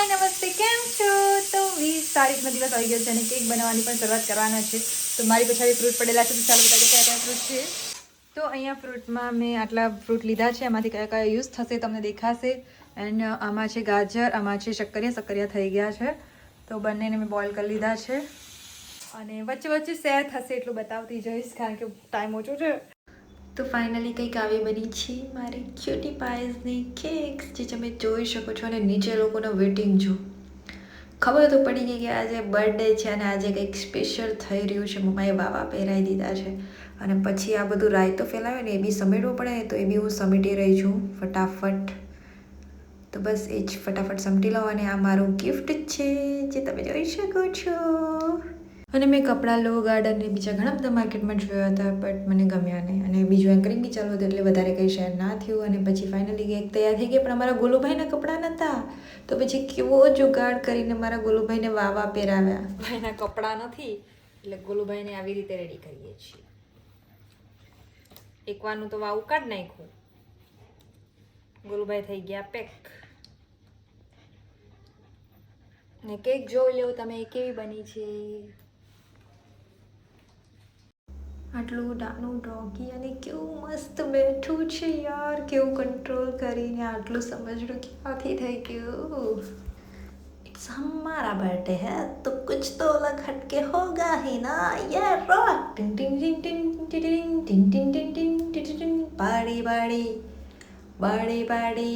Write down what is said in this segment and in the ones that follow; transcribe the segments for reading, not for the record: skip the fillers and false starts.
હાય નમસ્તે, કેમ છો? તો 20 તારીખનો દિવસ આવી ગયો છે અને કેક બનાવવાની પણ શરૂઆત કરવાના છે. તો મારી પછાડી ફ્રૂટ પડેલા છે, તો ચાલો બતાવીએ કયા કયા ફ્રૂટ છે. તો અહીંયા ફ્રૂટમાં મેં આટલા ફ્રૂટ લીધા છે, એમાંથી કયા કયા યુઝ થશે તમને દેખાશે. એન્ડ આમાં છે ગાજર, આમાં છે શક્કરિયા થઈ ગયા છે. તો બંનેને મેં બોઇલ કરી લીધા છે અને વચ્ચે વચ્ચે શેર થશે એટલું બતાવતી જઈશ કારણ કે ટાઈમ ઓછો છે. તો ફાઇનલી કંઈક આવી બની છે મારી ક્યુટી પાઈઝની કેક્સ, જે તમે જોઈ શકો છો. અને નીચે લોકોનો વેટિંગ જો ખબર તો પડી ગઈ કે આજે બર્થડે છે અને આજે કંઈક સ્પેશિયલ થઈ રહ્યું છે. મમ્માએ વાવા પહેરાવી દીધા છે અને પછી આ બધું રાયતો ફેલાવે ને એ બી સમેટવું પડે ને, તો એ બી હું સમેટી રહી છું ફટાફટ. તો બસ એ જ ફટાફટ સમેટી લઉં. અને આ મારું ગિફ્ટ છે જે તમે જોઈ શકો છો. અને મેં કપડાં લો ગાર્ડન ને બીજા ઘણા બધા માર્કેટમાં જોયા હતા, બટ મને ગમ્યા નહીં. અને બીજું એન્કરિંગ બી ચાલુ હતું એટલે વધારે કંઈ શેર ના થયું. અને પછી ફાઇનલી કેક તૈયાર થઈ ગઈ, પણ અમારા ગોલુભાઈના કપડાં નહોતા. તો પછી કેવો જુગાડ કરીને મારા ગોલુભાઈને વાવા પહેરાવ્યા. ભાઈના કપડાં નથી એટલે ગોલુભાઈને આવી રીતે રેડી કરીએ છીએ. એકવાનું તો વાવું કાઢ નાખ્યું. ગોલુભાઈ થઈ ગયા પેક. ને કેક જોઈ લો તમે કેવી બની છે. આટલું નાનું ડોગી અને કેવું મસ્ત બેઠું છે યાર, કેવું કંટ્રોલ કરીને. આટલું સમજણું ક્યાંથી થઈ ગયું. इट्स हमारा बर्थडे है तो कुछ तो अलग हटके होगा ही ना. ये rock tin tin tin tin tin tin tin tin tin tin tin party party party party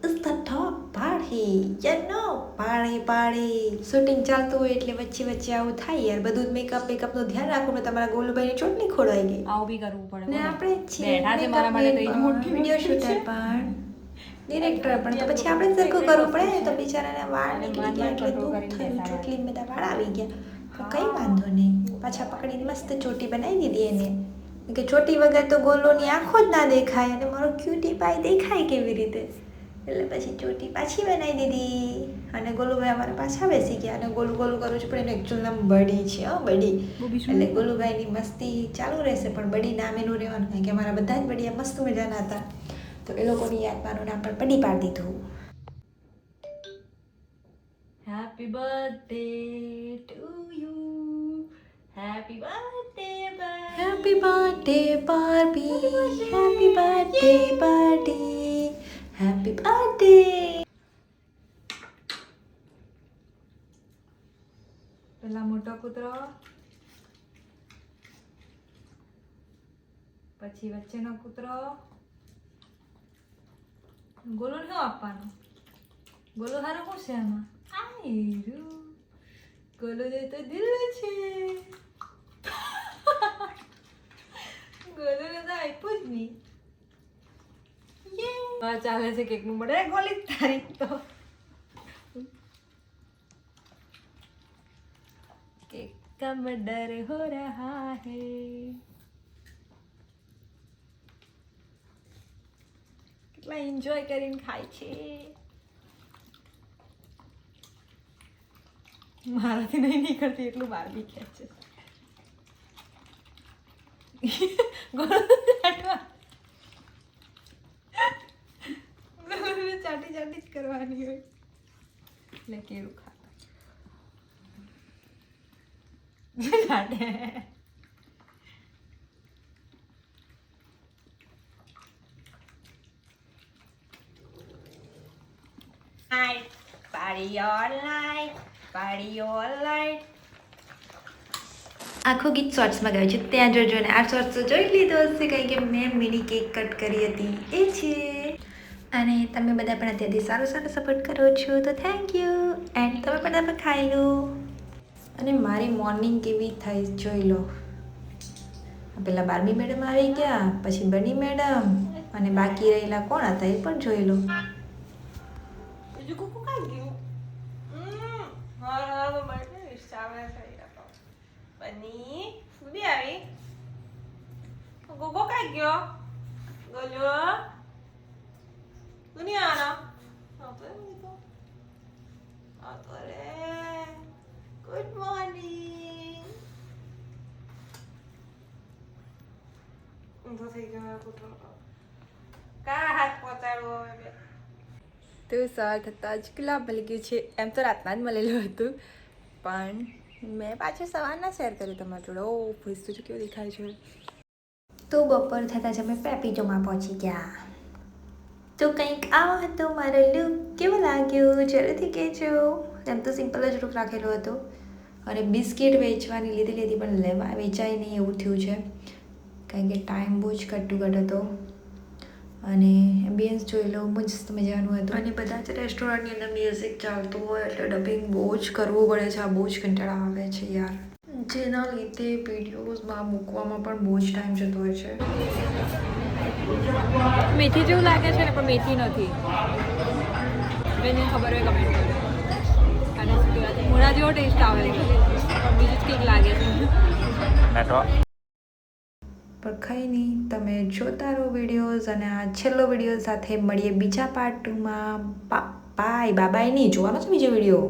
is the top party યે નો પાર્ટી પાર્ટી. શૂટિંગ ચાલતું હોય એટલે વચ્ચે વચ્ચે આવું થાય યાર. બધું જ મેકઅપનું ધ્યાન રાખવું ને તમારા ગોલુભાઈની ચોટલી ખોડાઈ ગઈ. આવું બી કરવું પડે ને આપણે છીએ બેઠા છે મારા માટે તો એ જ મોટી વિડીયો શૂટર પણ ડિરેક્ટર પણ, તો પછી આપણે સરખું કરવું પડે ને. તો બિચારાને વાળ નીકળી ગયા એટલે દુઃખ થયું. ચોટલી બધા વાળ આવી ગયા. તો કંઈ વાંધો નહીં, પાછા પકડીને મસ્ત ચોટી બનાવી દીધી એને. કે ચોટી વગર તો ગોલુની આંખો જ ના દેખાય અને મારો ક્યુટી પાઈ દેખાય કેવી રીતે. એટલે પછી ચોટી પાછી બનાવી દીધી અને ગોલુભાઈ અમારા પાછા બેસી ગયા. અને ગોલું ગોલું કરવું જ પડે ને. એકચ્યુઅલ નામ બડી છે, બડી. એટલે ગોલુભાઈની મસ્તી ચાલુ રહેશે, પણ બડી નામ એનું રહેવાનું, કારણ કે અમારા બધા જ બડિયા મસ્ત મજાના હતા. તો એ લોકોની યાદમાંનું નામ પણ બડી પાડી દીધું. Happy birthday to you, happy birthday happy birthday Barbie, happy birthday Barbie, happy birthday. પેલા મોટો કૂતરો, પછી વચ્ચેનો કૂતરો. ગોલો ન આપવાનો. ગોલો હારો શું છે આમાં? આયરું ગોલો ને તો દિલ છે. ગોલો ને તો આપ્યું જ નહીં. યે ચાલે છે કેકનું બર્થડે. ગોલી તારીખ તો केक का मर्डर हो रहा है. કેટલા એન્જોય કરીને ખાય છે. મારાથી નહીં નીકળતી એટલું બારબી ખેંચે છે. ચાટી ચાટી જ કરવાની હોય એટલે કેવું ખાતા. Party all night, party all night. આખું ગીત શોર્ટ્સમાં ગાયું છે, ત્યાં જોજો. ને આ શોર્ટ્સ તો જોઈ લીધો હશે, કારણ કે મેં મિની કેક કટ કરી હતી એ છે. અને તમે બધા પણ અત્યારથી સારો સારો સપોર્ટ કરો છો, તો થેન્ક યુ. એન્ડ તમે બધા પણ ખાઈ લો. અને મારી મોર્નિંગ કેવી થઈ જોઈ લો. પેલા બાર્બી મેડમ આવી ગયા, પછી બની મેડમ, અને બાકી રહેલા કોણ હતા એ પણ જોઈ લો. બીજું કુકુ ખાઈ ગયું. બની સુધી આવી. ગોગો ખાઈ ગયો. ગોલ્યો દુનિયા ગુડ મોર્નિંગ. ઊંધો થઈ ગયો કૂતરો. કા હાથ પહોંચાડવો હવે. તો સવાર થતાં જ ગુલાબ મળી ગયું છે. એમ તો રાતના જ મળેલું હતું, પણ મેં પાછું સવારના શેર કર્યું તમારા જોડે. ઓ ફેસ તો કેવું દેખાય છે. તો બપોર થતાં જ અમે પેપીજોમાં પહોંચી ગયા. તો કંઈક આવો હતો મારો લુક. કેવો લાગ્યો જરૂરથી કહેજો. એમ તો સિમ્પલ જ લુક રાખેલો હતો, અને બિસ્કિટ વેચવાની લીધી પણ વેચાય નહીં એવું થયું છે, કારણ કે ટાઈમ બહુ જ કટ હતો. અને એમ્બિયન્સ જોઈ લો, મસ્ત મજાનું હતું. અને બધા જ રેસ્ટોરન્ટની અંદર મ્યુઝિક ચાલતું હોય એટલે ડબિંગ બહુ જ કરવું પડે છે. આ બહુ જ કંટાળા આવે છે યાર, જેના લીધે વિડીયોઝમાં મૂકવામાં પણ બહુ જ ટાઈમ જતો હોય છે. મેથી જેવું લાગે છે ને, પણ મેથી નથી. એને ખબર હોય કમેન્ટ કરો. અને મોડા જેવો ટેસ્ટ આવે છે, પણ બીજું જ કંઈક લાગે છે. પણ કંઈ નહીં, તમે જોતા રહો વિડીયોઝ. અને આ છેલ્લો વિડીયો સાથે મળીએ બીજા પાર્ટ 2માં. બાય નહીં, જોવાનો છે બીજો વિડીયો.